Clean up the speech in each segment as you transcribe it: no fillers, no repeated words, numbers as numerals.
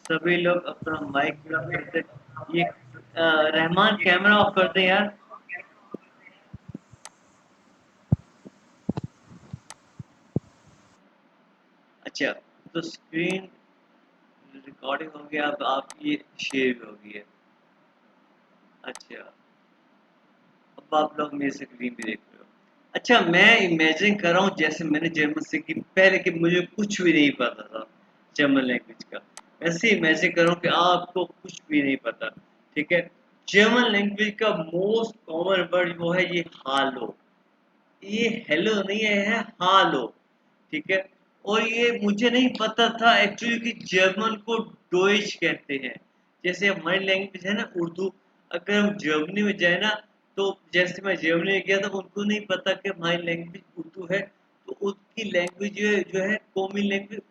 सभी लोग अपना माइक म्यूट करते। ये रहमान कैमरा ऑफ कर दे यार। अच्छा, तो स्क्रीन रिकॉर्डिंग हो गया, अब आपकी शेयर भी हो गई है। अच्छा, अब आप लोग मेरी स्क्रीन भी देख रहे हो। अच्छा, मैं इमेजिन कर रहा हूँ जैसे मैंने जर्मन सीखी पहले, कि मुझे कुछ भी नहीं पता था जर्मन लैंग्वेज का। वैसे इमेजिन कर रहा हूँ कि आपको कुछ भी नहीं पता। ठीक है, जर्मन लैंग्वेज का मोस्ट कॉमन वर्ड वो है ये हालो। ये हेलो नहीं है हालो। ठीक है, और ये मुझे नहीं पता था एक्चुअली कि जर्मन को डोइच कहते हैं। जैसे हमारी लैंग्वेज है ना उर्दू, अगर हम जर्मनी में जाए ना, तो जैसे मैं जर्मनी में गया था, उनको नहीं पता कि हमारी लैंग्वेज उर्दू है, तो उसकी लैंग्वेज जो है कौमी लैंग्वेज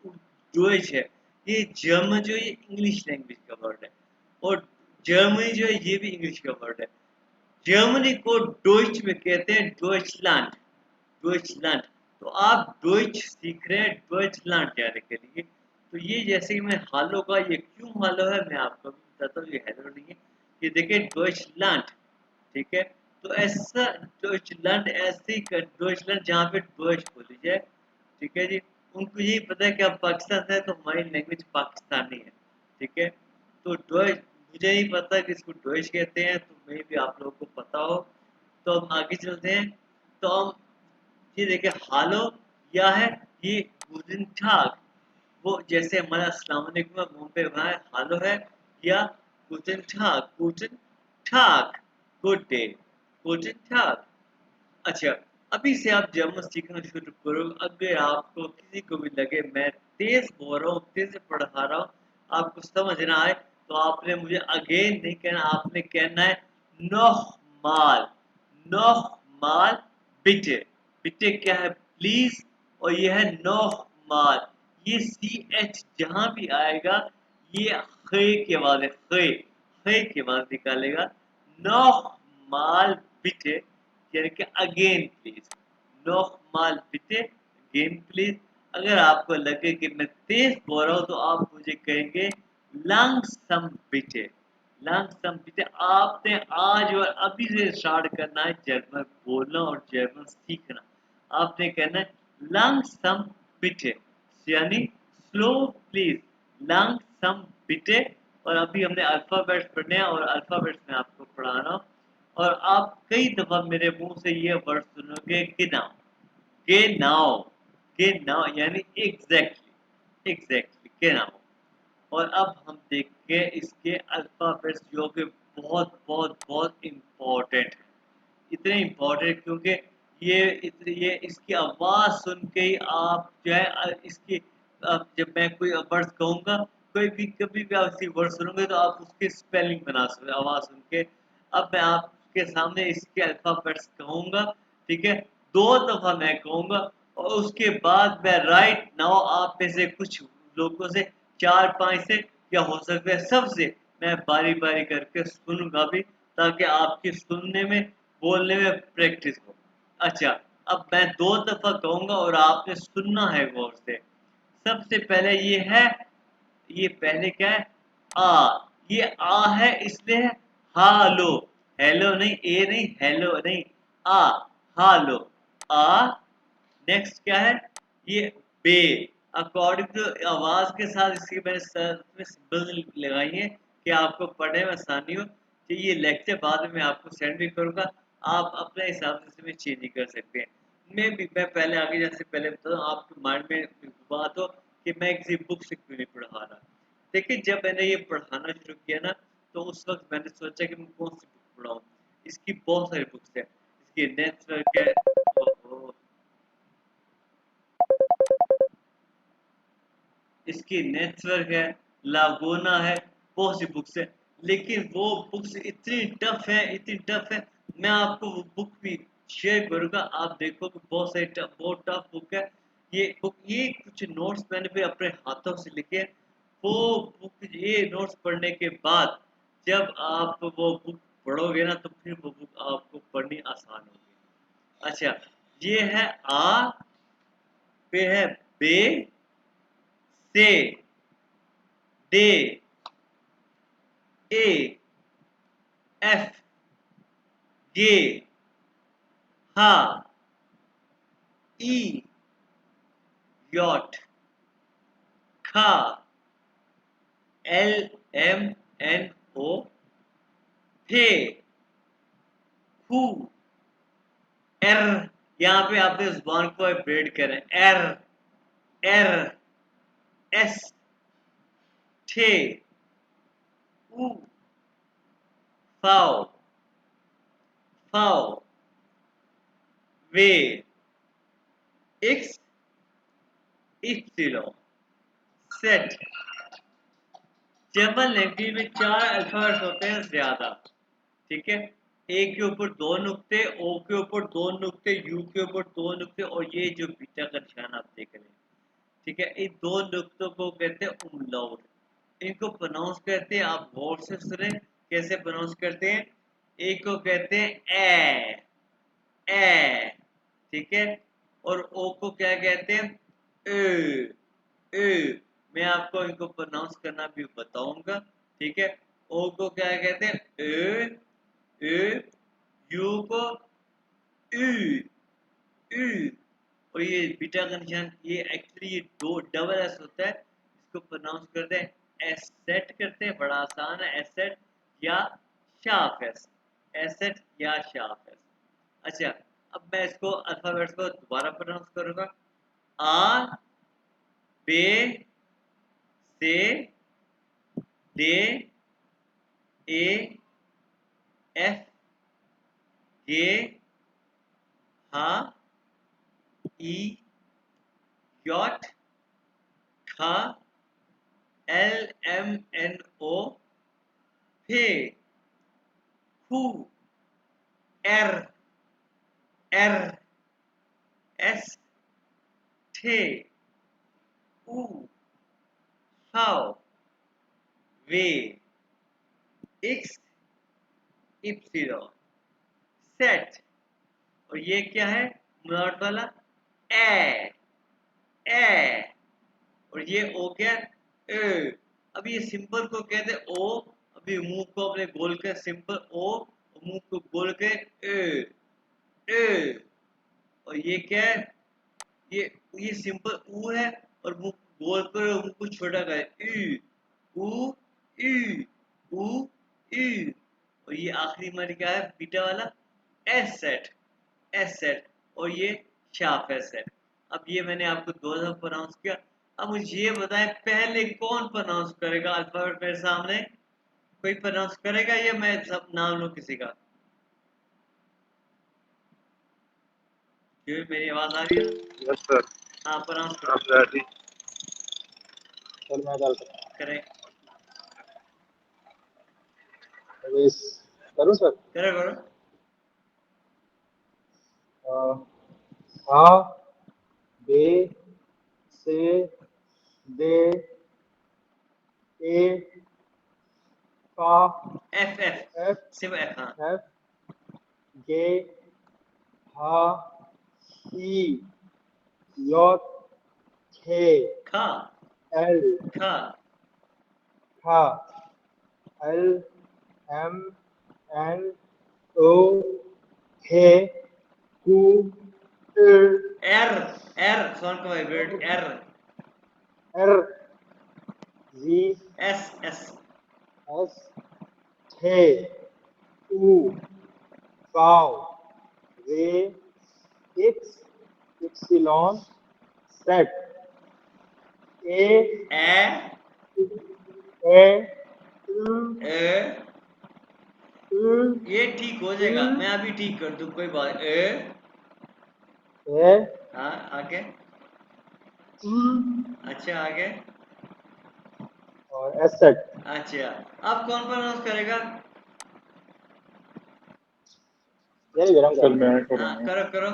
डोइच है। ये जर्मन जो है ये इंग्लिश लैंग्वेज का वर्ड है, और जर्मनी जो है ये भी इंग्लिश का वर्ड है। जर्मनी को डोइच में कहते हैं डोइचलैंड। डोइचलैंड। तो आप डोइच सीख रहे हैं डोइचलैंड जाने के लिए। तो ये जैसे कि मैं हालो का, ये क्यों हालो है मैं आपको भी बताता हूँ, ये हेलो नहीं है। ये देखिए डोइचलैंड। ठीक है, तो ऐसा डोइचलैंड ऐसे ही कर, डोइचलैंड जहाँ पे डोइच बोली जाए। ठीक है जी, उनको यही पता है कि आप पाकिस्तान से हैं, तो हमारी लैंग्वेज पाकिस्तानी है। ठीक है, तो डोइच मुझे नहीं पता कि इसको डोइच कहते हैं, तो मे भी आप लोगों को पता हो। तो हम आगे चलते हैं। तो हम ये देखिए हालो या है ये गुडन ठाक। वो जैसे हमारा अस्सलाम वालेकुम है, मुंह पे वहाँ है हालो है, या गुडन ठाक, गुडन ठाक, गुड डे, गुडन ठाक। अच्छा, अभी से आप जर्मन सीखना शुरू करो। अगर आपको किसी को भी लगे मैं तेज बोल रहा हूँ, तेज से पढ़ा रहा हूँ, आपको समझ ना आए, तो आपने मुझे अगेन नहीं कहना, आपने कहना है नोह माल। नोह माल बिटे। बिटे क्या है प्लीज, और यह है नोह माल। ये सी एच जहां भी आएगा, ये खे की आवाज है, खे की आवाज निकालेगा। नोह माल बिटे, यानी कि अगेन प्लीज। नोchmal बिटे, अगेन प्लीज। अगर आपको लगे कि मैं तेज बोल रहा हूँ, तो आप मुझे कहेंगे langsam बिटे। langsam बिटे। आपने आज और अभी से स्टार्ट करना है जर्मन बोलना और जर्मन सीखना। आपने कहना है langsam बिटे, यानी स्लो प्लीज, langsam बिटे। और अभी हमने अल्फाबेट्स पढ़ने हैं, और अल्फाबेट्स में आपको पढ़ा रहा हूँ। और आप कई दफा मेरे मुंह से ये वर्ड सुनोगे गिनाओ, गिनाओ, गिनाओ, यानी एग्जैक्टली, एग्जैक्टली गिनाओ। और अब हम देखते हैं इसके अल्फाबेट्स, जो कि बहुत बहुत बहुत इम्पोर्टेंट है। इतने इम्पोर्टेंट क्योंकि ये इसकी आवाज़ सुन के ही आप जो है इसकी, अब जब मैं कोई वर्ड कहूँगा, कोई भी कभी भी आप इसी वर्ड सुनोगे, तो आप उसकी स्पेलिंग बना सकते आवाज़ सुन के। अब मैं आपके सामने इसके अल्फाबेट्स कहूँगा। ठीक है, दो दफ़ा मैं कहूँगा, और उसके बाद मैं राइट नाउ आप में से कुछ लोगों से, चार पांच से, या हो सकता है सबसे, मैं बारी बारी करके सुनूंगा भी, ताकि आपकी सुनने में, बोलने में प्रैक्टिस हो। अच्छा, अब मैं दो दफा कहूंगा और आपने सुनना है गौर से। सबसे पहले ये है, ये पहले क्या है, आ। ये आ है इसलिए है हालो। हेलो नहीं, ए नहीं, हेलो नहीं, आ, हालो, आ। नेक्स्ट क्या है, ये बे। अकॉर्डिंग टू आवाज के साथ इसकी मैंने सर में सिंबल लगाई है कि आपको पढ़ने में आसानी हो। कि ये लेक्चर बाद में मैं आपको सेंड भी करूंगा, आप अपने हिसाब से इसमें चेंज कर सकते हैं। मैं पहले आगे जाने से पहले बता दूं, आपके माइंड में बात हो कि मैं किसी बुक से क्यों नहीं पढ़ा रहा। देखिए, जब मैंने ये पढ़ाना शुरू किया ना, तो उस वक्त मैंने सोचा कि मैं कौन सी बुक पढ़ाऊँ। इसकी बहुत सारी बुक्स है, इसकी नेटवर्क है, ओहो, इसकी नेटवर्क है, लागोना है, बहुत सी बुक्स है। लेकिन वो बुक्स इतनी टफ है, इतनी टफ है। मैं आपको वो बुक भी शेयर करूंगा, आप देखो कि बहुत सारी टफ, बहुत टफ बुक है। ये बुक, ये कुछ नोट्स मैंने भी अपने हाथों से लिखे हैं। वो बुक, ये नोट्स पढ़ने के बाद जब आप वो बुक पढ़ोगे ना, तो फिर वो बुक आपको पढ़नी आसान होगी। अच्छा, ये है आ, फिर है बे, से, day, A F G H E yacht Kha L M N O Phe Who R यहाँ पे आपने जुबान को ब्रेड करें R R S T U Fow Fow V X Y set German language में 4 अल्फाबेट्स होते हैं ज्यादा, ठीक है। ए के ऊपर 2 नुक्ते, ओ के ऊपर 2 नुक्ते, यू के ऊपर 2 नुक्ते और ये जो बीटा का निशान आप देख रहे हैं, ठीक है। इन 2 नुक्तों को कहते हैं उमलाउट। इनको प्रोनाउंस करते हैं, आप गौर से सुने कैसे प्रोनाउंस करते हैं। ए को कहते हैं ए, ठीक है। और ओ को क्या कहते हैं ए ए। मैं आपको इनको प्रोनाउंस करना भी बताऊंगा, ठीक है। ओ को क्या कहते हैं ए ए, यू को ई ई। और ये बीटा का निशान ये एक्चुअली ये दो डबल एस होता है, इसको प्रोनाउंस करते हैं एसेट करते हैं, बड़ा आसान है एसेट या शार्प एस, एसेट या शार्प एस। अच्छा, अब मैं इसको अल्फाबेट्स को दोबारा प्रोनाउंस करूंगा। आ बे से डे ए एफ गे हा ई यॉट खा एल एम एन ओ फे हु एर एर एस थे उ how way x epsilon set. और ये क्या है मुलाट वाला ए ए। और ये ओ क्या ए। अब ये सिंपल को कहते हैं ओ। अभी मुंह को अपने गोल के सिंपल ओ, मुंह को गोल के ए ए। और ये क्या है ये सिंपल ऊ है और मुंह गोल कर मुंह को छोटा कर ई ऊ ई ऊ ई। और ये आखिरी हमारी क्या है बीटा वाला एस सेट एस सेट। और ये शार्प एस सेट। अब ये मैंने आपको 2 दफा प्रोनाउंस किया। अब मुझे ये बताएं पहले कौन प्रोनाउंस करेगा अल्फाबेट मेरे सामने, कोई प्रोनाउंस करेगा या मैं सब नाम लूं किसी का। क्यों मेरी आवाज आ रही है। Yes sir. हाँ प्रोनाउंस आप करो। रेडी? सर मैं डाल करें करूँ सर? करो करो। आ बे से दे ए का एफ एफ एफ सिर्फ एफ। हाँ एफ गे हा ई यॉट खे खा एल खा खा एल एम एन ओ हे कू एर एर साउंड का वाइब्रेट एर एर जी एस एस एस थे उ काउ वे x epsilon set a a a a. ये ठीक हो जाएगा, मैं अभी ठीक कर दूं कोई बात ए। ए हाँ आगे। अच्छा आगे। और एस सेट। अच्छा अब कौन प्रोनाउंस करेगा। यही गरम सर मैं हाँ करूँगा। करो करो।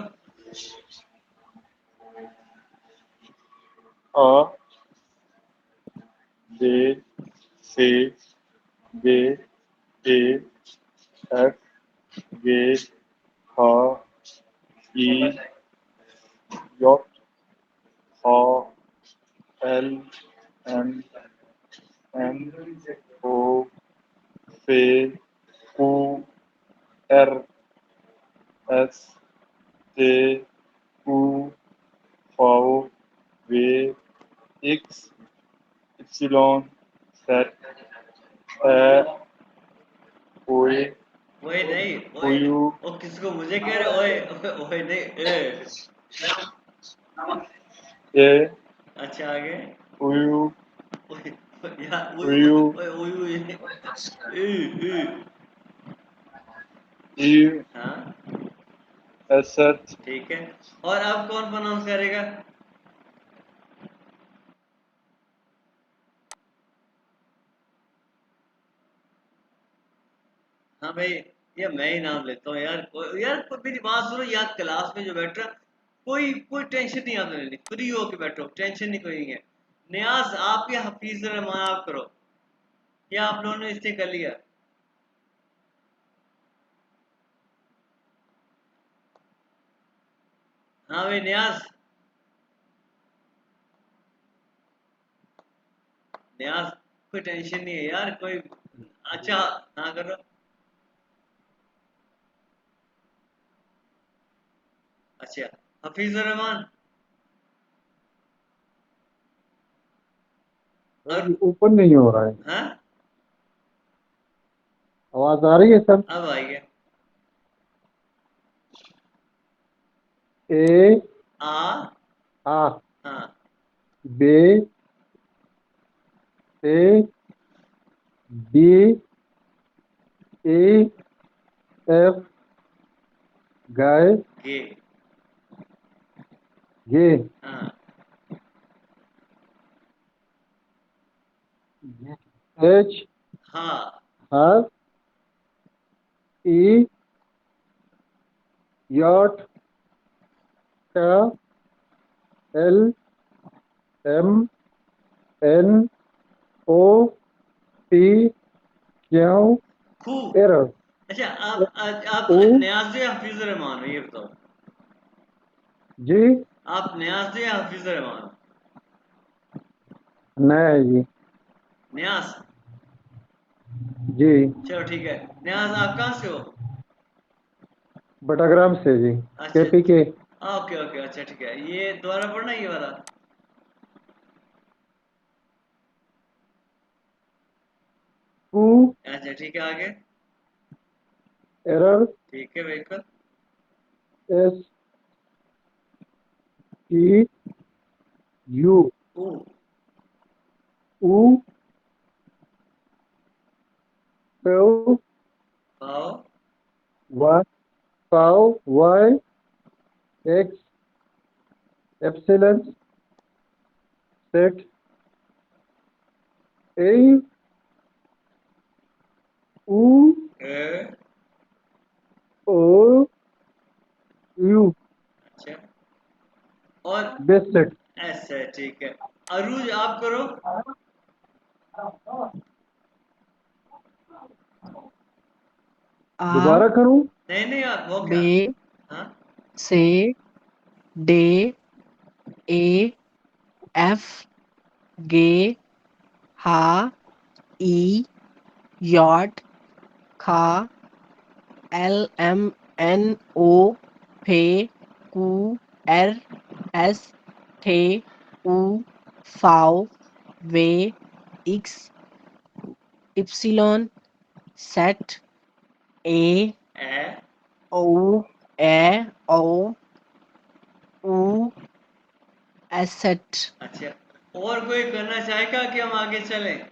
आ बे से दे ए एफ गे हा ई यॉट हा एल एम एन ओ फे कू एर एस टे कू फाउ वे एक्स इप्सिलॉन सेट ए ओए ओए नहीं, ओए ओयू ओ किसको मुझे कह रहे ओए ओए नहीं ए। ए अच्छा आगे। ओयू ओए यार ओए ओयू ओए ओए ए ए। ई हाँ एस एच ठीक है। और अब कौन प्रोनाउंस करेगा? हाँ भाई, ये मैं ही नाम लेता हूँ यार। यार मेरी बात सुनो यार, क्लास में जो बैठ रहा, कोई कोई टेंशन नहीं आपने लेनी, फ्री होके बैठो, टेंशन नहीं कोई है। न्याज आप या हफीज रहमान आप करो, या आप लोगों ने इससे कर लिया? हाँ भाई न्याज, न्याज कोई टेंशन नहीं है यार कोई। अच्छा हाँ करो। अच्छा हफीज रहमान और ये ओपन नहीं हो रहा है। हाँ आवाज आ रही है सर? अब आई गया। ए आ आ हाँ बे ए बी ए एफ गाय गे गे हाँ एच हाँ आर ई यॉट का L M N O P Q खूब। एरर अच्छा आप ओ न्याज या हफीज रहमान हो, ये बताओ जी आप न्याज या हफीज रहमान हो? नया है जी न्याज। जी चलो ठीक है। न्याज आप कहाँ से हो? बटाग्राम से जी अच्छा केपी के ओके ओके अच्छा ठीक है। ये दोबारा पढ़ना ये वाला। टू अच्छा ठीक है आगे। एरर ठीक है बिल्कुल। एस टी यू ऊ ऊ L पाओ Y tau Y X epsilon set A U A O U अच्छा और base set ऐसा है ठीक है। अरूज आप करो। आ दोबारा करूं नहीं नहीं यार वो क्या। बे हाँ से डे ए एफ गे हा ई यॉट खा एल एम एन ओ फे कू एर एस थे उ फाउ वे एक्स इप्सिलॉन सेट ए ए ओ ए ओ उ एसेट। अच्छा और कोई करना चाहेगा कि हम आगे चलें?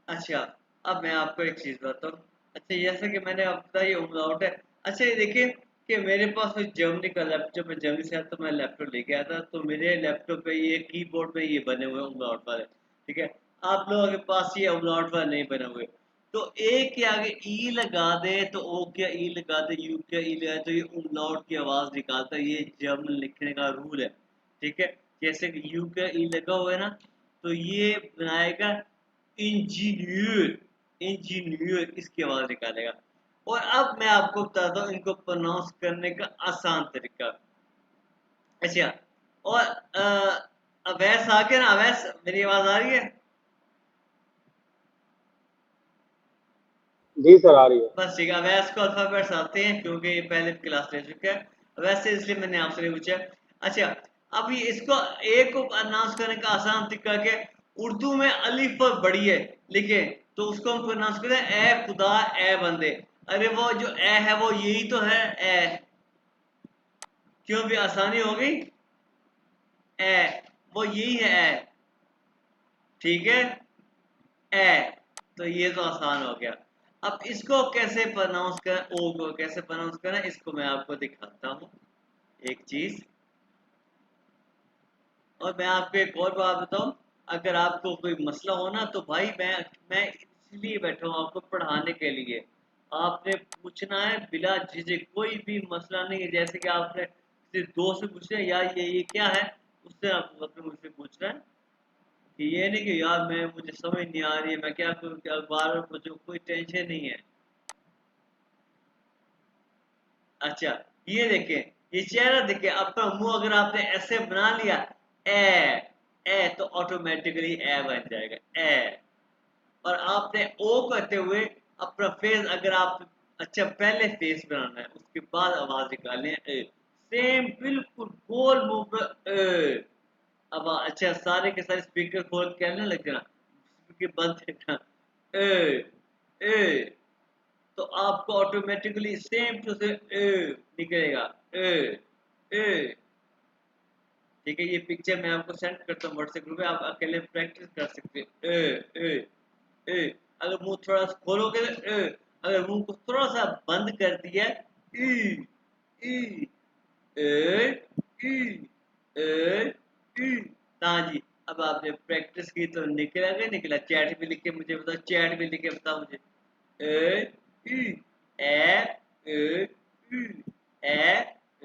अच्छा अब मैं आपको एक चीज बताता हूँ। अच्छा जैसा कि मैंने अब बताया ये umlaut है। अच्छा ये देखिए कि मेरे पास कोई जर्मनी का लैपटॉप, मैं जर्मनी से आया तो मैं लैपटॉप लेके आया था, तो मेरे लैपटॉप पे ये कीबोर्ड पे ये बने हुए umlaut वाले, ठीक है। आप लोगों के पास ये umlaut वाले नहीं बने हुए, तो ए के आगे ई लगा दे तो ओ क्या ई लगा दे, यू क्या ई लगा दे, तो ये umlaut की आवाज निकालता है। ये जर्मन लिखने का रूल है, ठीक है। जैसे कि यू का ई लगा हुआ है ना, तो ये बनाएगा इंजीनियर, इंजीनियर इसकी आवाज निकालेगा। और अब मैं आपको बताता हूँ इनको प्रोनाउंस करने का आसान तरीका। अच्छा और अवैस आ गया ना, अवैस मेरी आवाज आ रही है? जी सर आ रही है। बस ठीक है, वैसे को अल्फाबेट्स आते हैं क्योंकि ये पहले क्लास ले चुका है, वैसे इसलिए मैंने आपसे नहीं पूछा। अच्छा, अब ये इसको ए को अनाउंस करने का आसान तरीका क्या है? उर्दू में अलिफ पर बड़ी है लिखे, तो उसको हम अनाउंस करते हैं ए खुदा ए बंदे। अरे वो जो ए है वो यही तो है ए, क्यों भी आसानी हो गई? ए वो यही है ए, ठीक है ए, तो ये तो आसान हो गया। अब इसको कैसे प्रोनाउंस करें, ओ को कैसे प्रोनाउंस करें, इसको मैं आपको दिखाता हूँ एक चीज। और मैं आपको एक और बात बताऊं, अगर आपको कोई मसला हो ना तो भाई मैं इसलिए बैठा हूँ आपको पढ़ाने के लिए। आपने पूछना है बिला झिझक, कोई भी मसला नहीं है। जैसे कि आपने किसी दोस्त से पूछना है यार ये क्या है, उससे आपको अपने मुझसे पूछना है कि ये नहीं कि यार मैं मुझे समझ नहीं आ रही है मैं क्या करूँ, क्या बार बार पूछूं, कोई टेंशन नहीं है। अच्छा, ये देखें, ये चेहरा देखें, अपना मुंह अगर आपने ऐसे बना लिया ए तो ऑटोमेटिकली ए बन जाएगा ए। और आपने ओ करते हुए अपना फेस, अगर आप अच्छा पहले फेस बनाना है उसके बाद आवाज निकालनी है ए, सेम बिल्कुल गोल मुंह पर ए। अब अच्छा सारे के सारे स्पीकर खोल के कहने लग जाना, स्पीकर बंद करना ए ए, तो आपको ऑटोमेटिकली सेम टू से ए निकलेगा ए ए। ठीक है, ये पिक्चर मैं आपको सेंड करता हूँ व्हाट्सएप ग्रुप में, आप अकेले प्रैक्टिस कर सकते हैं ए ए ए। अगर मुंह थोड़ा सा खोलोगे तो ए, अगर मुंह को थोड़ा सा बंद कर दिया ई ई ए ई ए ई। हाँ जी, अब आपने प्रैक्टिस की तो निकला गया निकला। चैट में लिख के मुझे बताओ, चैट में लिख के बताओ मुझे ए ई ए ए ई ए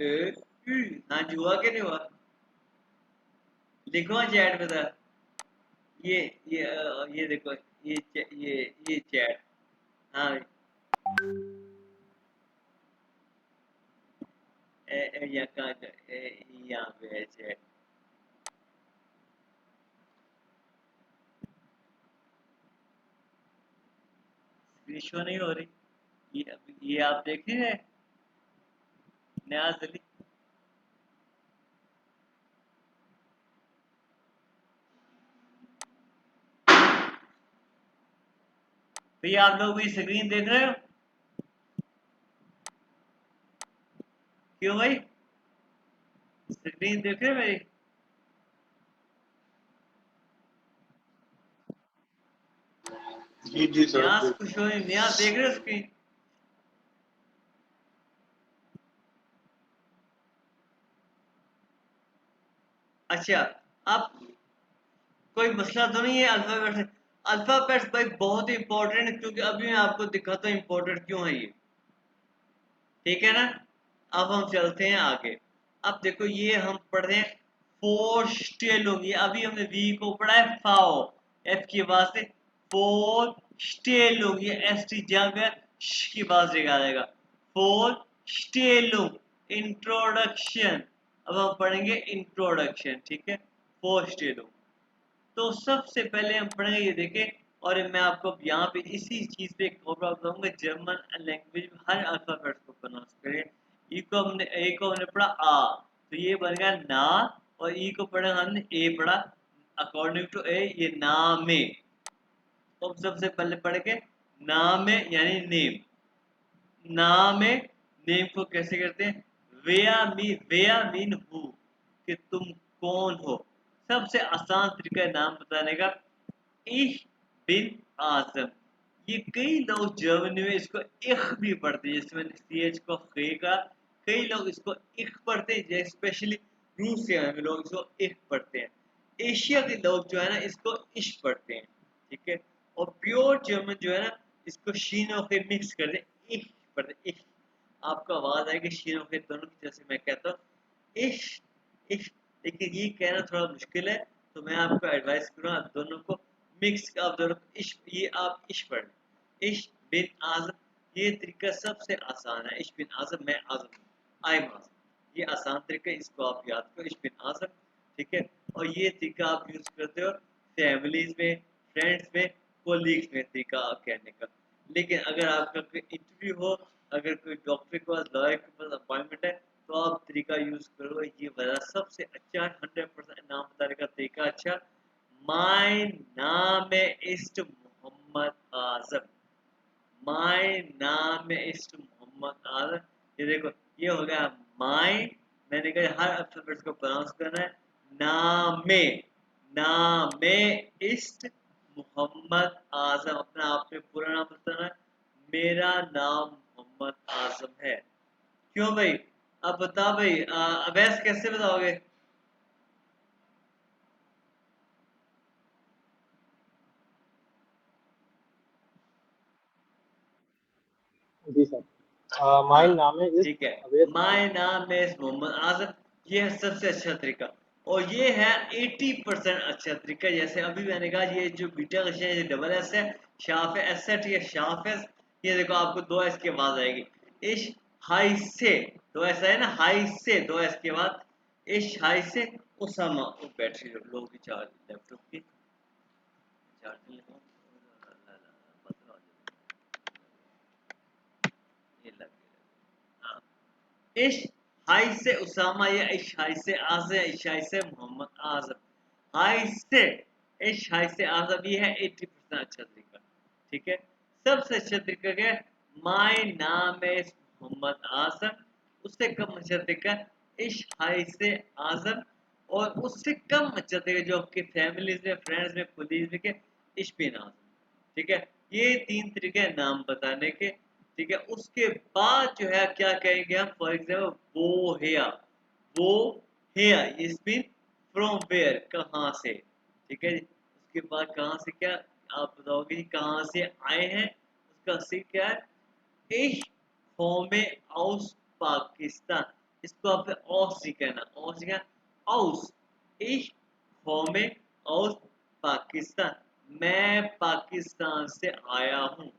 ए ई। हाँ जी, हुआ कि नहीं हुआ? लिखो चैट में था। ये देखो, ये चैट। हाँ भाई, यहाँ कहाँ यहाँ पे है चैट। स्क्रीन शो नहीं हो रही, ये आप देख रहे हैं न्याज अली? भैया आप लोग भी स्क्रीन देख रहे हो? क्यों भाई, स्क्रीन देख रहे हो मेरी? जी जी सर न्याज देख कुछ हो नहीं, न्याज देख रहे हो स्क्रीन? अच्छा, अब कोई मसला तो नहीं है अल्फाबेट से? अल्फाबेट्स भाई बहुत ही इंपॉर्टेंट है, क्योंकि अभी मैं आपको दिखाता हूँ इंपॉर्टेंट क्यों है ये, ठीक है ना? अब हम चलते हैं आगे। अब देखो ये हम पढ़ रहे हैं फोर स्टेल होगी, अभी हमने वी को पढ़ा है फाओ, एफ की आवाज से फोर स्टेल होगी, एस टी जहाँ पे श की आवाज निकालेगा फोर स्टेल। इंट्रोडक्शन, अब हम पढ़ेंगे इंट्रोडक्शन, ठीक है? फोर स्टेल। तो सबसे पहले हम पढ़ेंगे, ये देखें, और मैं आपको यहाँ पे इसी चीज पे एक और बात बताऊंगा, जर्मन लैंग्वेज में हर अल्फाबेट को प्रोनाउंस करें। ए को हमने पढ़ा आ, तो ये बन गया ना, और ई को पढ़ा हमने ए पढ़ा, अकॉर्डिंग टू ए ये नामे। तो हम सबसे पहले पढ़ेंगे नामे यानी नेम। नामे, नेम को कैसे करते हैं? वेया मीन हु, कि तुम कौन हो। सबसे आसान तरीका है नाम बताने का, इश बिन आजम। ये कई लोग जर्मनी में इसको इख भी पढ़ते हैं, जिसमें सी एच को खे का, कई लोग इसको इख पढ़ते हैं, जैसे स्पेशली रूस से आए हुए लोग इसको इख पढ़ते हैं। एशिया के लोग जो है ना इसको इश पढ़ते हैं, ठीक है? और प्योर जर्मन जो है ना इसको शीन और खे मिक्स करते हैं, इश पढ़ते हैं, इश। आपको आवाज आएगी शीन और खे दोनों की, जैसे मैं कहता हूँ इश इश। लेकिन ये कहना थोड़ा मुश्किल है, तो मैं आपको एडवाइस करूँगा आप दोनों को मिक्स, आप दोनों को इश, ये आप इश पढ़, इश बिन आजम। ये तरीका सबसे आसान है, इश बिन आजम, मैं आजम, आई एम आजम। ये आसान तरीका है, इसको आप याद करो, इश बिन आजम, ठीक है? और ये तरीका आप यूज करते हो फैमिलीज में, फ्रेंड्स में, कोलीग्स में, तरीका कहने का। लेकिन अगर आपका कोई इंटरव्यू हो, अगर कोई डॉक्टर के पास, लॉयर के पास अपॉइंटमेंट है, तो आप तरीका यूज करो ये वाला सबसे अच्छा 100% नाम बताने का तरीका अच्छा। माय नाम इज मोहम्मद आजम। माय नाम इज मोहम्मद आजम। ये देखो, ये हो गया माय। मैंने कहा हर अल्फाबेट को प्रोनाउंस करना है। नामे, नामे इस्ट मोहम्मद आजम। अपना आपने पूरा नाम बताना है। मेरा नाम मोहम्मद आजम है। क्यों भाई? अब बता भाई, अवैस कैसे बताओगे? जी सर। हाँ, माय नाम इज ठीक है। अवैस माय आजम। नाम इज मोहम्मद आजम। ये है सबसे अच्छा तरीका, और ये है 80% अच्छा तरीका। जैसे अभी मैंने कहा, ये जो बीटा का शेर, ये डबल एस है, शाफ एस है, ठीक है, शाफ एस। ये देखो, आपको दो एस की आवाज आएगी। इश हाई से, दो एस है ना, हाई से दो एस के बाद, इश हाई से उसामा। वो बैटरी लो की चार्ज, लैपटॉप की चार्जिंग लगाओ। ये लग गया। हाँ, इश हाय से उसामा या इश हाय से आज़म, इश हाय से मोहम्मद आज़म। हाय से इश हाय से आज़म, ये है 80% अच्छा तरीका। ठीक है। सबसे अच्छा तरीका क्या है? माय नाम इज मोहम्मद आज़म। उससे कम अच्छा तरीका इश हाय से आज़म। और उससे कम अच्छा तरीका जो आपके फैमिलीज में, फ्रेंड्स में, कोलीग्स में के, इश बिन आज़म। ठीक है। ये तीन तरीके हैं नाम बताने के। ठीक है। उसके बाद जो है क्या कहेंगे हम? फॉर एग्जाम्पल, वो हेया, वो हेया, इस मीन फ्रॉम वेयर, कहाँ से। ठीक है। उसके बाद कहाँ से, क्या आप बताओगे जी, कहाँ से आए हैं? उसका सी क्या है? Ich komme aus Pakistan. इसको आपने aus नहीं कहना, aus नहीं कहना, aus। Ich komme aus Pakistan. मैं पाकिस्तान से आया हूँ।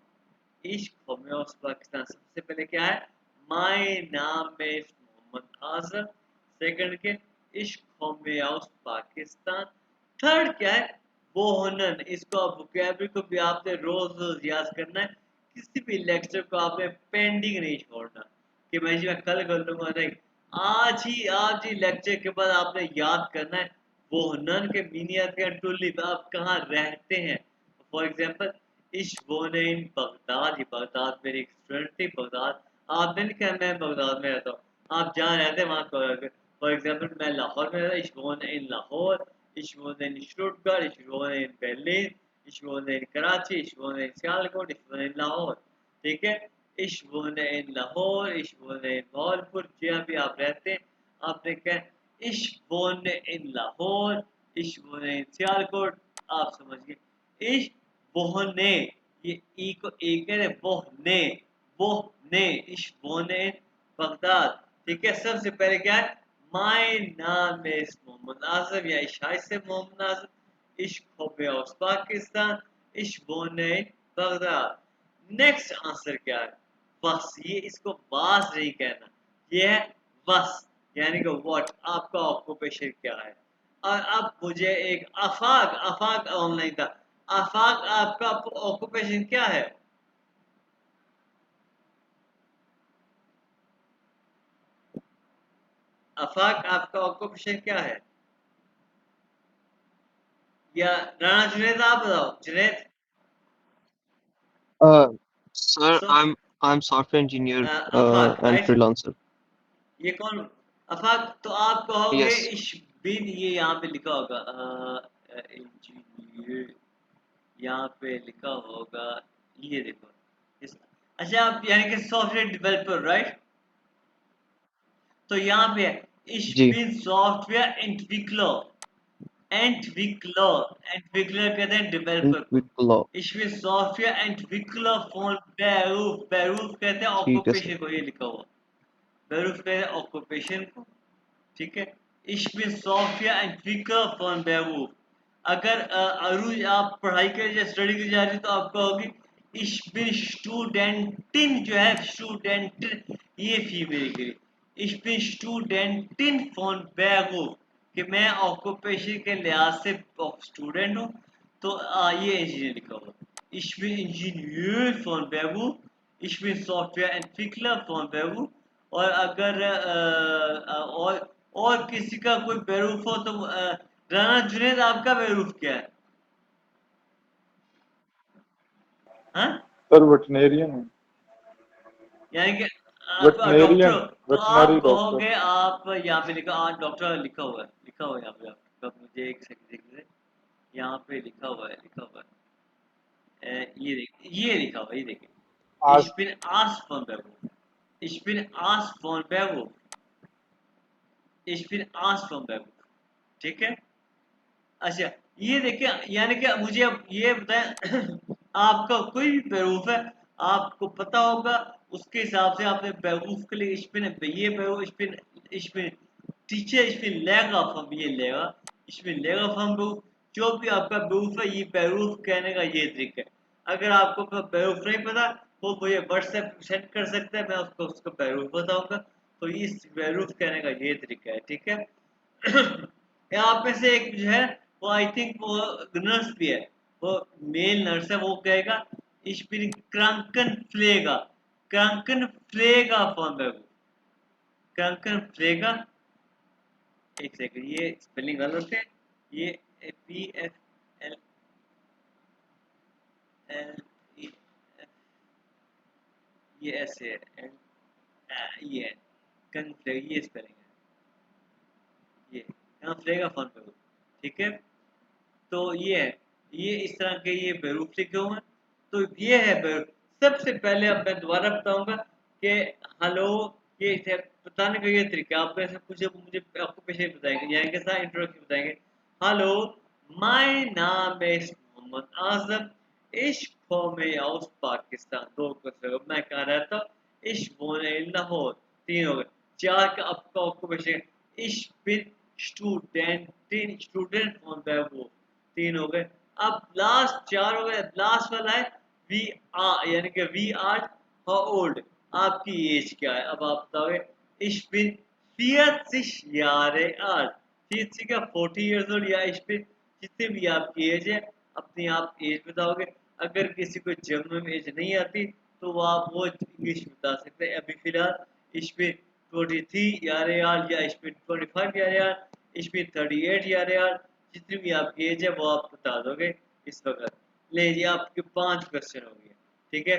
Ich komme aus Pakistan. सबसे पहले क्या है? My नाम है मोहम्मद आजम। सेकंड के Ich komme aus Pakistan. Third क्या है? बोहनन। इसको आप वोकैबुलरी को भी आपने रोज रोज याद करना है। किसी भी लेक्चर को आपने पेंडिंग नहीं छोड़ना कि मैं जी मैं कल कर लूंगा, नहीं। आज ही लेक्चर के बाद आपने याद करना है। बोहनन के मीनियत टू लिव, आप कहाँ रहते हैं। फॉर एग्जाम्पल, इश बोने इन बगदाद। ही बगदाद मेरी एक स्टूडेंट थी, बगदाद। आपने नहीं कहा मैं बगदाद में रहता हूँ, आप जहाँ रहते हैं वहाँ कहोगे। फॉर एग्जाम्पल, मैं लाहौर में रहता, इश बोने इन Lahore, ich wohne in Stuttgart, ich wohne in Berlin, ich wohne in Karachi, ich wohne in Sialkot, ich wohne in Lahore। ठीक है। ich wohne in Lahore, ich wohne in Bahawalpur, जहाँ भी आप रहते हैं, आपने कहा ich wohne in Lahore, ich wohne in Sialkot। आप समझ गए। ich wohne, ये ई को एक है, wohne, wohne, ich wohne in Baghdad. ठीक है। सबसे पहले क्या है? माय नाम इज मोहम्मद आजम या इशाई से मोहम्मद आजम। इश खोबे aus पाकिस्तान, इश बोने बगदाद। नेक्स्ट आंसर क्या है? बस। ये इसको बास नहीं कहना, ये है बस, यानी कि व्हाट, आपका ऑक्यूपेशन क्या है। और अब मुझे एक आफाक, आफाक ऑनलाइन था, आफाक आपका ऑक्यूपेशन क्या है? आफाक आपका ऑक्यूपेशन क्या है? या राणा जुनेद, आप बताओ Junaid. Uh, sir, so I'm software engineer Afaq and right. freelancer. ये कौन? अफाक, तो आप कहोगे Yes. इश बिन, ये यहाँ पे लिखा होगा इंजीनियर, यहाँ पे लिखा होगा, ये देखो इस, अच्छा, आप यानी कि सॉफ्टवेयर डेवलपर राइट। तो यहाँ पे है इश जी बिन सॉफ्टवेयर एंटविकलर। एंटविकलर कहते हैं डेवलपर को। Entwickler. इश बिन सॉफ्टवेयर एंटविकलर फॉर बेरूफ, बेरूफ कहते हैं ठीक है सर. ऑक्यूपेशन को, ये लिखा हुआ बेरूफ कहते हैं ऑक्यूपेशन को। ठीक है। Ich bin Sophia Entwickler von Beruf। अगर अरुज आप पढ़ाई के लिए स्टडी के जा रही, तो आप कहोगे Ich bin Studentin, जो है स्टूडेंट, ये फीमेल के लिए। Ich bin Studentin von Beruf, कि मैं ऑक्यूपेशन के लिहाज से स्टूडेंट हूँ। तो ये इंजीनियर लिखा हुआ। Ich bin Ingenieur von Beruf, ich bin Softwareentwickler von Beruf। और अगर और किसी का कोई बेरूफ हो तो राना जुनेद आपका बेरूफ क्या है? हाँ, सर वेटनेरियन है। यानी कि आप डॉक्टर हो तो वेटनरी आप डॉक्टर। कहोगे, आप यहाँ पे लिखा डॉक्टर लिखा हुआ है, लिखा हुआ है यहाँ पे। आप मुझे एक सेकंड देखिए, यहाँ पे लिखा हुआ है, लिखा हुआ है। ये लिखा हुआ है, ये देखिए। Ich आज bin asked von Beruf। Ich bin asked von Beruf। Ich bin asked von Beruf। ठीक है। अच्छा, ये देखिए, यानी कि मुझे अब ये बताएं आपका कोई भी बेरूफ है, आपको पता होगा, उसके हिसाब से आपने बेरूफ के लिए ये बेरूफ ich bin टीचर, लेगा हम, ये लेगा लेगा हम बेरूफ। जो भी आपका बेरूफ है, ये बेरूफ कहने का ये तरीका है। अगर आपको बेरूफ नहीं पता, वो मुझे व्हाट्सएप सेंड कर सकता है, मैं उसको उसका बेरूफ बताऊंगा। तो इस बेरूफ कहने का ये तरीका है, ठीक है। यहाँ पे से एक जो है, वो आई थिंक वो नर्स भी है, वो मेल नर्स है, वो कहेगा ich bin Krankenpfleger। Krankenpfleger von Beruf। Krankenpfleger, एक सेकंड, ये स्पेलिंग गलत है। ये PFL LE, ये ऐसे है, ये है Krankenpfleger, ये स्पेलिंग है, ये Krankenpfleger von Beruf, ठीक है। तो ये है, ये इस तरह के ये बेरूफ लिखे हुए हैं। तो ये है बेरूफ। सबसे पहले अब मैं दोबारा बताऊंगा कि हेलो, ये बताने का ये तरीका, आप ऐसे मुझे मुझे आपको पीछे बताएंगे, यानी कि सारा इंट्रोडक्शन बताएंगे। हेलो, माय नाम is Mohammad Azam, ich komme aus Pakistan. दो क्वेश्चन, मैं कहाँ रहता हूँ? ich wohne in Lahore. तीन हो गए। चार का आपका occupation, ich bin student von Beruf। तीन हो गए। अब लास्ट चार हो गए, लास्ट वाला है वी आर, यानी कि वी आर हाउ ओल्ड, आपकी एज क्या है? अब आप बताओगे ich bin 40 Jahre alt। 40 का 40 years old, या ich bin जितनी भी आपकी एज है, अपनी आप एज बताओगे। अगर किसी को जर्मन में एज नहीं आती तो वो इंग्लिश बता सकते हैं। अभी फिलहाल ich bin 23 Jahre alt, या ich bin 25 Jahre alt, ich bin 38 Jahre alt। जितनी भी आपकी एज है वो आप बता दोगे इस वक्त। ले जी, आपके 5 क्वेश्चन हो गए, ठीक है।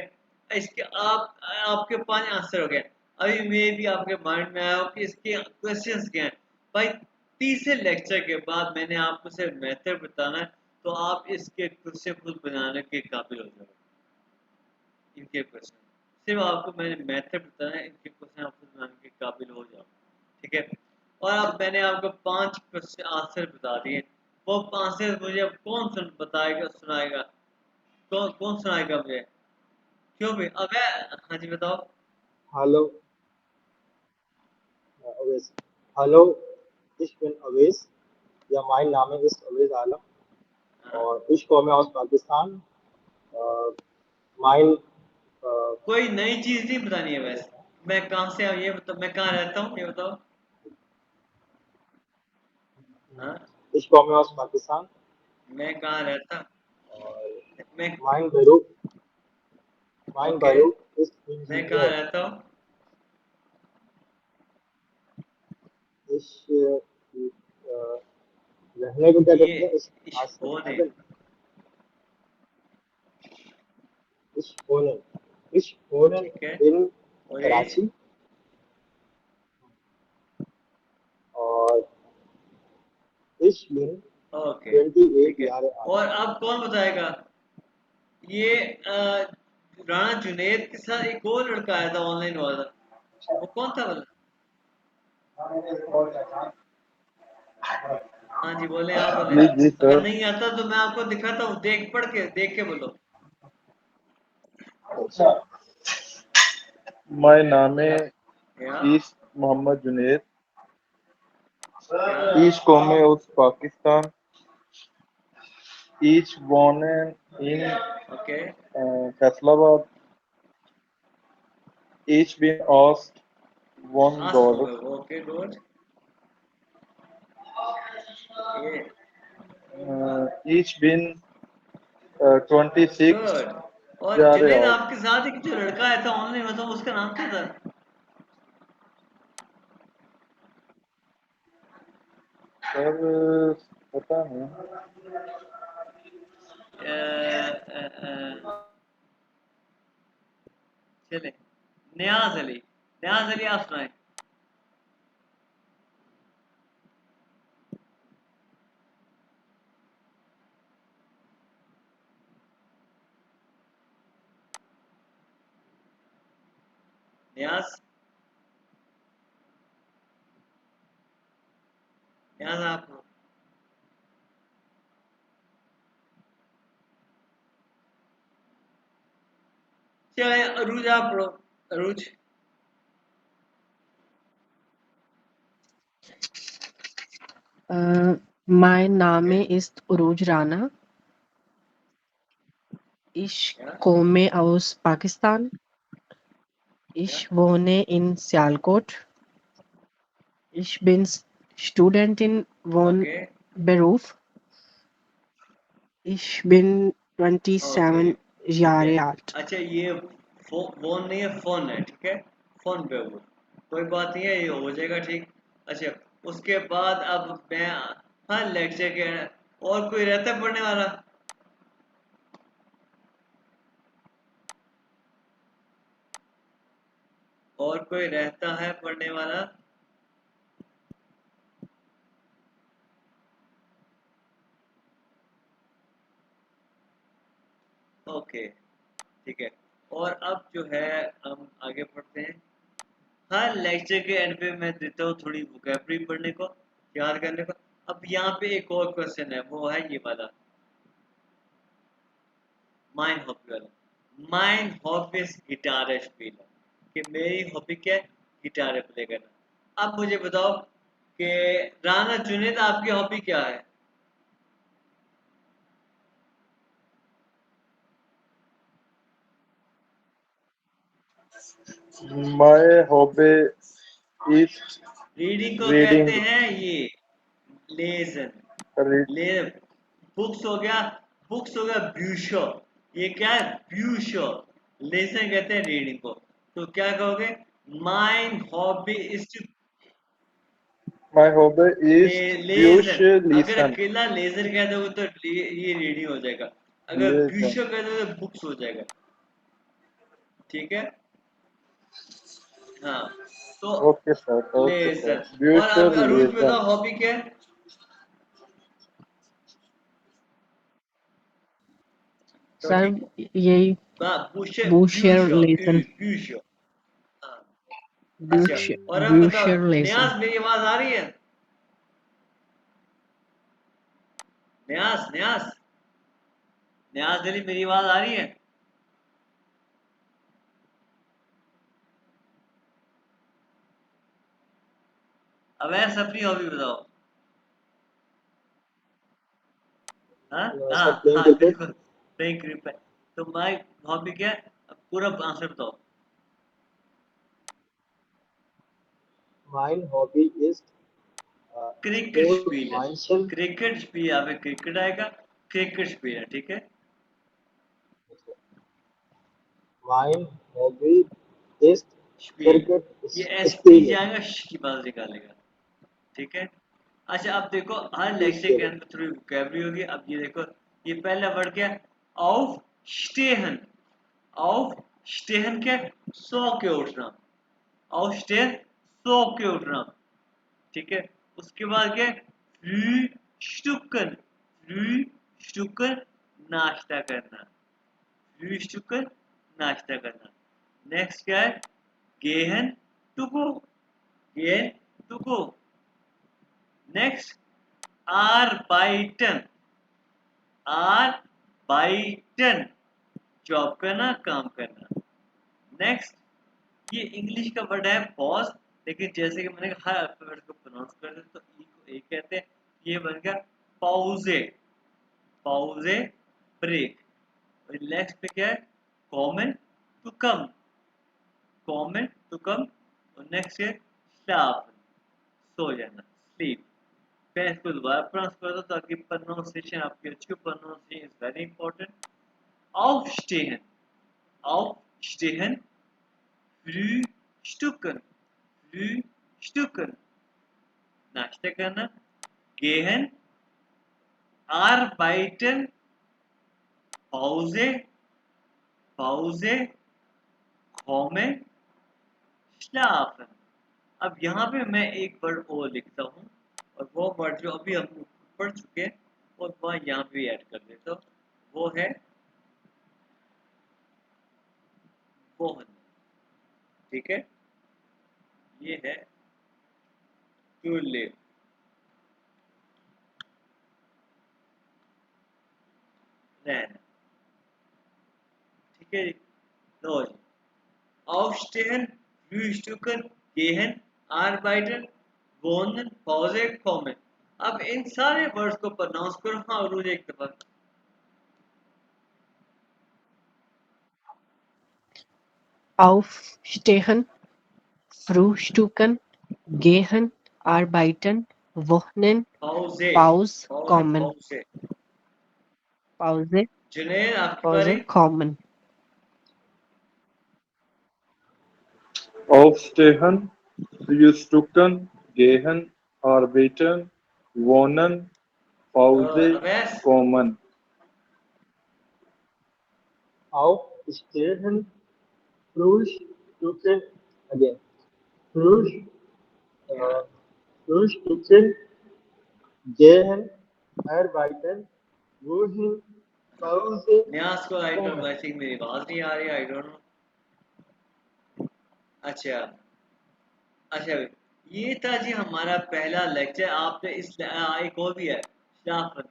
इसके आपके 5 आंसर हो गए। अभी मैं भी आपके माइंड में आया हो कि इसके क्वेश्चंस क्या हैं। भाई, तीसरे लेक्चर के बाद मैंने आपको सिर्फ मेथड बताना है, तो आप इसके क्वेश्चन खुद बनाने के काबिल हो जाओगे। इनके क्वेश्चन सिर्फ आपको मैंने मेथड बताना है, इनके क्वेश्चन आप खुद बनाने के काबिल हो जाओ, ठीक है। और अब मैंने आपको 5 क्वेश्चन आंसर बता दिए। वो आंसर मुझे अब कौन बताएगा, सुनाएगा? कौन सुनाएगा मुझे? क्यों भी अबे, हाँ जी बताओ। Hello Avesh, hello, ich bin Awais, ja, mein Name ist Awais Alam हाँ। और ich komme aus Pakistan। mein कोई नई चीज नहीं बतानी है वैसे। मैं कहाँ से ये बताओ, मैं कहाँ रहता हूँ ये बताओ। हाँ, ich komme aus Pakistan मैं कहाँ रहता, और मैं mein Beruf, mein okay, Beruf ist मैं कहाँ Ingenieur। रहता हूँ? ich रहने को क्या ये कहते हैं? इश आज वो नहीं, अगर ich wohne ठीक है। in और एज, कराची और ich bin ओके, 28 ठीक है। Jahre alt। और अब कौन बताएगा? ये राणा जुनेद के साथ एक और लड़का आया था, ऑनलाइन वाला, वो कौन था वाला? हाँ जी, बोले, आप बोले। जी जी अगर सर। नहीं आता तो मैं आपको दिखाता हूँ, देख के बोलो। माय नाम है या ईश मोहम्मद जुनेद। या ईश कौम में उस Pakistan. Each born in okay, Faisalabad. Each been asked $1। Okay, good. ये ईच been 26 गुड। और जा रहे जुनेद हो आपके साथ एक जो लड़का आया था ऑनलाइन, मतलब उसका नाम क्या था? सर, पता नहीं। चले, नियाज अली। नियाज अली आप सुनाए। नियाज, नियाज आप। चले अरूज आप पढ़ो। अरूज। Mein Name ist Uruj Rana. Ich Ja, komme aus Pakistan. ja, Ich wohne in Sialkot. Ich bin Studentin von okay, Beruf. Ich bin okay, 27 ठीक है। Jahre alt. अच्छा ये फोन नहीं है, फोन है, ठीक है। फोन पे वो कोई बात नहीं है, ये हो जाएगा ठीक। अच्छा, उसके बाद अब मैं, हाँ लेक्चर के, और कोई रहता है पढ़ने वाला? और कोई रहता है पढ़ने वाला? ओके, ठीक है। और अब जो है हम आगे पढ़ते हैं। हाँ लेक्चर के एंड पे मैं देता हूँ थोड़ी वोकैबुलरी पढ़ने को, याद करने को। अब यहाँ पे एक और क्वेश्चन है, वो है ये वाला, माइन हॉबी वाला। माइन हॉबी इज गिटार स्पीलर, कि मेरी हॉबी क्या है? गिटार प्ले करना। अब मुझे बताओ कि राना जुनेद आपकी हॉबी क्या है? My hobby is रीडिंग को कहते reading. हैं ये लेजन। Read. ले बुक्स हो गया, बुक्स हो गया ब्यूशो। ये क्या है? ब्यूशो। लेसन कहते हैं रीडिंग को। तो क्या कहोगे? Mine hobby is to My hobby is leisure. Bush अगर listen. अकेला लेजर कह दोगे तो ये रीडिंग हो जाएगा। अगर Listen. ब्यूशो कह दोगे तो बुक्स हो जाएगा। ठीक है, हाँ। तो Okay, sir. Okay, sir. Leisure. और Bush अब अरूज listen. बताओ हॉबी क्या है? तो Sir, ठीक यही है, बुशे Boucher ब्यूशो, lesson. ब्यूशो। हाँ, अच्छा। Boucher, और अब बताओ, Boucher lesson. न्याज मेरी आवाज आ रही है? न्याज, न्याज, न्याज अली मेरी आवाज आ रही है? अवैस अपनी हॉबी बताओ। हाँ हाँ Sir, playing हाँ, cricket. बिल्कुल प्लेइंग क्रिकेट। तो माय हॉबी क्या है? अब पूरा आंसर बताओ। My hobby is cricket sport स्पीलर। myself. Cricket spill, यहाँ पे क्रिकेट आएगा। क्रिकेट स्पीलर, ठीक है। My hobby is spill, cricket ये एस पी spelling. जाएगा, श की बात निकालेगा। ठीक है। अच्छा अब देखो, हर लेक्चर के Spelling. अंदर थोड़ी वोकैबुलरी होगी। अब ये देखो, ये पहला वर्ड क्या है? ऑफ स्टेहन। ऑफ स्टेहन क्या है? सो के उठना। ऑफ स्टेहन, सो के उठना। ठीक है। उसके बाद क्या है? फ्रühstücken। फ्रühstücken, नाश्ता करना। फ्रühstücken, नाश्ता करना। नेक्स्ट क्या है? gehen to go। gehen to go। Next arbeiten। arbeiten, job करना, काम करना। नेक्स्ट ये इंग्लिश का वर्ड है पॉज, लेकिन जैसे कि मैंने हर अल्फाबेट को प्रोनाउंस कर दिया तो ई को ए कहते हैं। ये बन गया पाउजे। पाउजे, ब्रेक। और नेक्स्ट पे क्या है? Common to come. Common to come. और नेक्स्ट है स्लाफ, सो जाना, स्लीप। मैं इसको दोबारा प्रोनाउंस कर दो ताकि प्रोनाउंसिएशन आपकी अच्छी pronunciation is very important aufstehen aufstehen frühstücken frühstücken नाश्ता करना gehen arbeiten Pause Pause kommen schlafen अब यहाँ पे मैं एक वर्ड और लिखता हूँ और वो वर्ड जो अभी हम पढ़ चुके हैं वो वह यहाँ पे ऐड कर देता हूँ वो है बोहन ठीक है ये है टू लिव रहना ठीक है लो जी aufstehen frühstücken gehen arbeiten wohnen Pause kommen अब इन सारे वर्ड्स को प्रोनाउंस करो हाँ रोज एक दफा Aufstehen, frühstücken, gehen, arbeiten, wohnen, Pause Pause, Pause kommen. Pause Pause, Junaid आपकी Pause, बारी kommen. Aufstehen, frühstücken, gehen, arbeiten, wohnen, Pause, Awais kommen. Aufstehen, frühstücken, again. Früh, frühstücken, gehen, arbeiten, wohin, Pause, न्यास को I don't kommen. I think मेरी आवाज नहीं आ रही I don't know अच्छा अच्छा ये था जी हमारा पहला लेक्चर आपने इस एक और भी है श्लाफन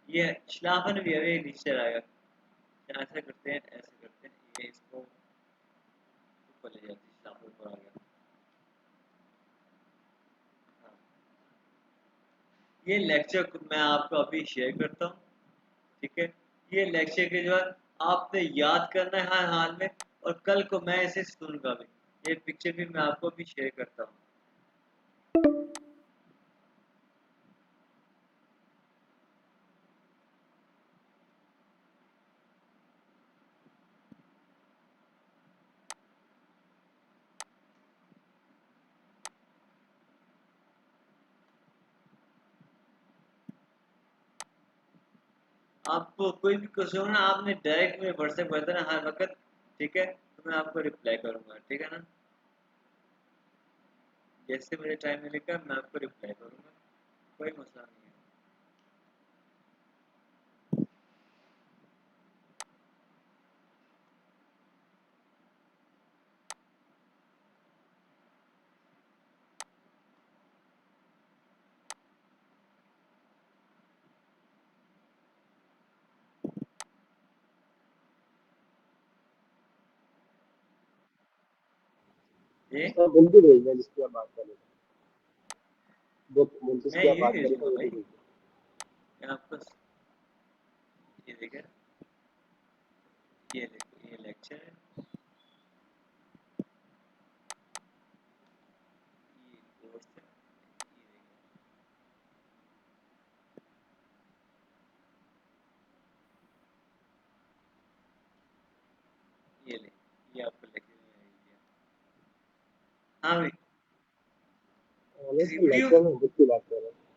ये श्लाफन भी है ये नीचे आएगा ऐसा करते हैं ऐसे करते हैं ये इसको ऊपर ले जाते हैं श्लाफन ऊपर आ गया हाँ। ये लेक्चर मैं आपको अभी शेयर करता हूँ ठीक है ये लेक्चर के जो है आपने याद करना है हर हाल में और कल को मैं इसे सुनूंगा भी ये पिक्चर भी मैं आपको भी शेयर करता हूँ आपको कोई भी क्वेश्चन हो ना आपने डायरेक्ट में व्हाट्सएप कर देना हर वक्त ठीक है तो मैं आपको रिप्लाई करूंगा ठीक है ना जैसे मुझे टाइम मिलेगा मैं आपको रिप्लाई करूंगा कोई मसला नहीं है ये सर जल्दी भेजना जिसकी आप बात कर रहे थे जो मैं जिसकी आप यही बात कर रहे थे भेजूंगा वो भाई भी भेजना मैं आपको ये देखिए ये देखो ये लेक्चर है ये कोर्स है ये देखो ये ले ये आपको लेक्चर में भेज दिया हाँ भाई हमें किसी सर वीडियो लेक्चर में बुक की बात कर रहे हैं